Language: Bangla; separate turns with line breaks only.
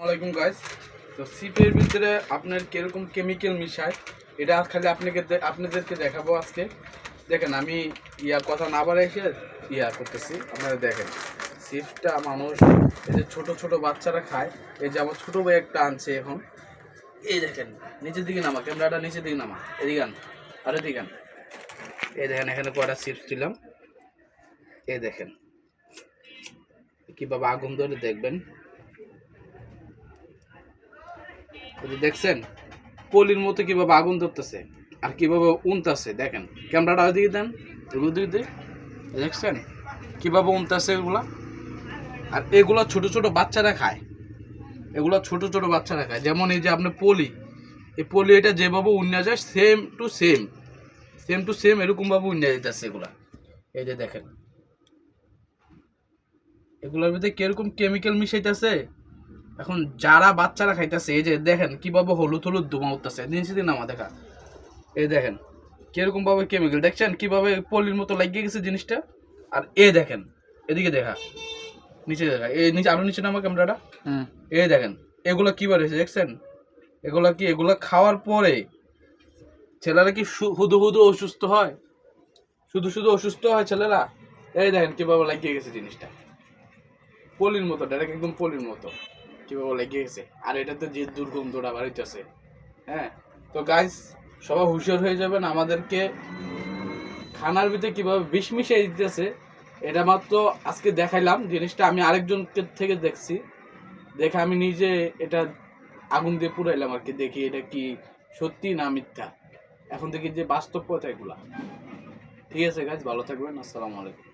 আসসালামাইকুম গাইস। তো সিপের ভিতরে আপনার কিরকম কেমিক্যাল মিশায় এটা খালি আপনাদেরকে দেখাবো আজকে। দেখেন আমি কথা না বাড়াই করতেছি। আপনারা দেখেন সিপটা মানুষ এই যে ছোট ছোট বাচ্চারা খায়। এই যে আমার ছোটো ভাই একটা আনছে এখন, এই দেখেন নিচের দিকে নামা, ক্যামেরাটা নিচের দিকে নামা, এদিকে আন আর এদিকে আন। এই দেখেন এখানে কয়টা চিপস দিলাম, এই দেখেন কীভাবে আগুন ধরে দেখবেন, দেখছেন পলির মতো কিভাবে আগুন ধরতেছে আর কিভাবে উনতাছে। দেখেন ক্যামেরাটা ওইদিকে দেন, এগুলো দিকে দেখছেন কিভাবে উনতাছে এগুলা। আর এগুলা ছোট ছোট বাচ্চারা খায়, এগুলা ছোট ছোট বাচ্চারা খায়। যেমন এই যে আপনি পলি, এই পলি এটা যেভাবে উন্না যায় সেম টু সেম এরকমভাবে উন্না দিতেছে এগুলা। এই যে দেখেন এগুলোর ভিতরে কিরকম কেমিক্যাল মিশাইতেছে। এখন যারা বাচ্চারা খাইতেছে এই যে দেখেন কিভাবে হলুদ হলুদ ধোঁয়া উঠতেছে দিন দিন নামা দেখা। এই দেখেন কিরকম ভাবে কেমিক্যাল, দেখছেন কিভাবে পলির মতো লাগিয়ে গেছে জিনিসটা। আর দেখেন এদিকে দেখা, নিচে দেখা, এই নিচে আরো নিচে নামা ক্যামেরাটা। এই দেখেন এগুলো কি বার হয়েছে দেখছেন। এগুলা খাওয়ার পরে ছেলেরা কি হুদু হুদু অসুস্থ হয়, শুধু শুধু অসুস্থ হয় ছেলেরা। এই দেখেন কিভাবে লাগিয়ে গেছে জিনিসটা, পলির মতো, ডাইরেক্ট একদম পলির মতো কিভাবে লেগে গেছে। আর এটাতে যে দুর্গন্ধটা বাড়িতেছে। হ্যাঁ, তো গাইস সবাই হুঁশিয়ার হয়ে যাবেন। আমাদেরকে খানার ভিতরে কিভাবে বিষ মিশিয়ে দিতেছে এটা মাত্র আজকে দেখাইলাম জিনিসটা। আমি আরেকজনকে থেকে দেখছি, দেখে আমি নিজে এটা আগুন দিয়ে পুরাইলাম আর কি, দেখি এটা কি সত্যি না মিথ্যা। এখন দেখি যে বাস্তব কথা এগুলা। ঠিক আছে গাইস, ভালো থাকবেন, আসসালামু আলাইকুম।